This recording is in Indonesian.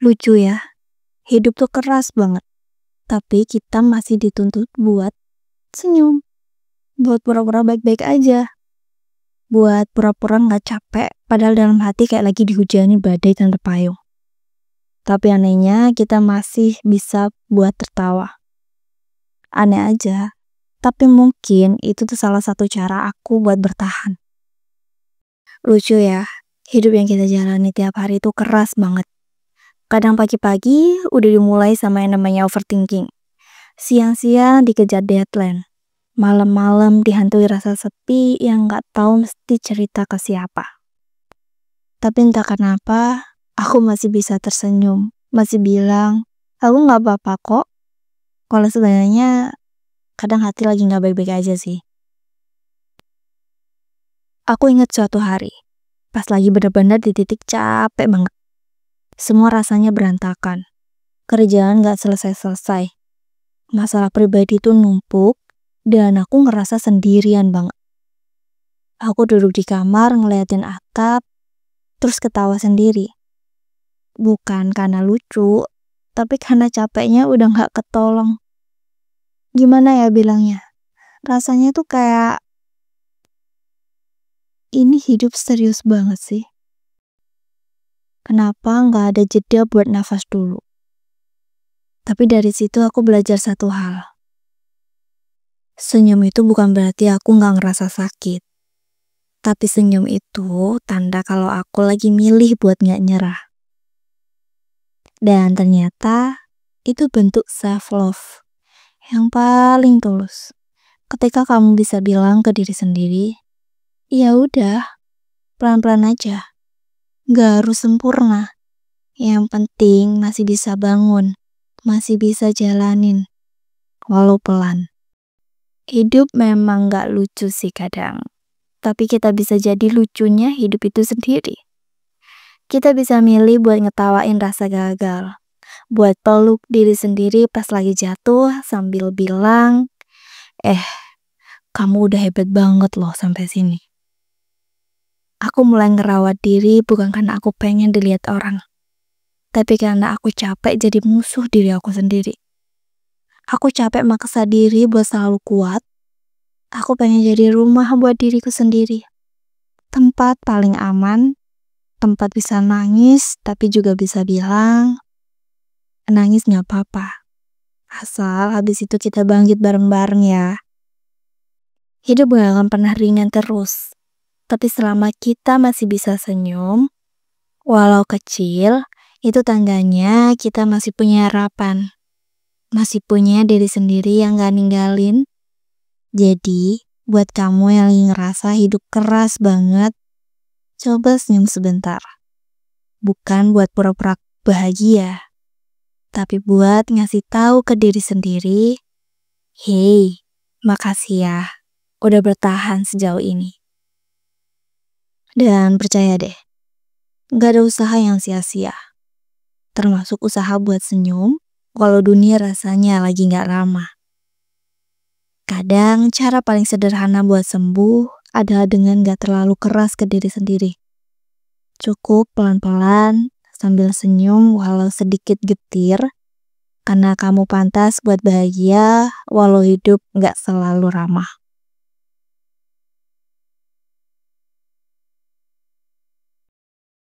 Lucu ya, hidup tuh keras banget. Tapi kita masih dituntut buat senyum. Buat pura-pura baik-baik aja. Buat pura-pura gak capek, padahal dalam hati kayak lagi dihujani badai tanpa payung. Tapi anehnya kita masih bisa buat tertawa. Aneh aja. Tapi mungkin itu tuh salah satu cara aku buat bertahan. Lucu ya, hidup yang kita jalani tiap hari itu keras banget. Kadang pagi-pagi udah dimulai sama yang namanya overthinking. Siang-siang dikejar deadline. Malam-malam dihantui rasa sepi yang gak tahu mesti cerita ke siapa. Tapi entah kenapa, aku masih bisa tersenyum. Masih bilang, aku gak apa-apa kok. Kalau sebenarnya kadang hati lagi gak baik-baik aja sih. Aku ingat suatu hari, pas lagi bener-bener di titik capek banget. Semua rasanya berantakan. Kerjaan gak selesai-selesai. Masalah pribadi tuh numpuk, dan aku ngerasa sendirian banget. Aku duduk di kamar ngeliatin atap, terus ketawa sendiri. Bukan karena lucu, tapi karena capeknya udah gak ketolong. Gimana ya bilangnya? Rasanya tuh kayak, ini hidup serius banget sih. Kenapa gak ada jeda buat nafas dulu? Tapi dari situ aku belajar satu hal. Senyum itu bukan berarti aku gak ngerasa sakit. Tapi senyum itu tanda kalau aku lagi milih buat gak nyerah. Dan ternyata itu bentuk self-love yang paling tulus. Ketika kamu bisa bilang ke diri sendiri, ya udah, pelan-pelan aja. Gak harus sempurna. Yang penting masih bisa bangun, masih bisa jalanin, walau pelan. Hidup memang gak lucu sih kadang. Tapi kita bisa jadi lucunya hidup itu sendiri. Kita bisa milih buat ngetawain rasa gagal. Buat peluk diri sendiri pas lagi jatuh sambil bilang, kamu udah hebat banget loh sampai sini. Aku mulai ngerawat diri bukan karena aku pengen dilihat orang. Tapi karena aku capek jadi musuh diri aku sendiri. Aku capek maksa diri buat selalu kuat. Aku pengen jadi rumah buat diriku sendiri. Tempat paling aman. Tempat bisa nangis tapi juga bisa bilang, nangis gak apa-apa. Asal habis itu kita bangkit bareng-bareng ya. Hidup gak akan pernah ringan terus. Tapi selama kita masih bisa senyum, walau kecil, itu tandanya kita masih punya harapan. Masih punya diri sendiri yang gak ninggalin. Jadi, buat kamu yang lagi ngerasa hidup keras banget, coba senyum sebentar. Bukan buat pura-pura bahagia, tapi buat ngasih tahu ke diri sendiri, hey, makasih ya, udah bertahan sejauh ini. Dan percaya deh, gak ada usaha yang sia-sia. Termasuk usaha buat senyum, walau dunia rasanya lagi gak ramah. Kadang cara paling sederhana buat sembuh adalah dengan gak terlalu keras ke diri sendiri. Cukup pelan-pelan sambil senyum walau sedikit getir, karena kamu pantas buat bahagia walau hidup gak selalu ramah.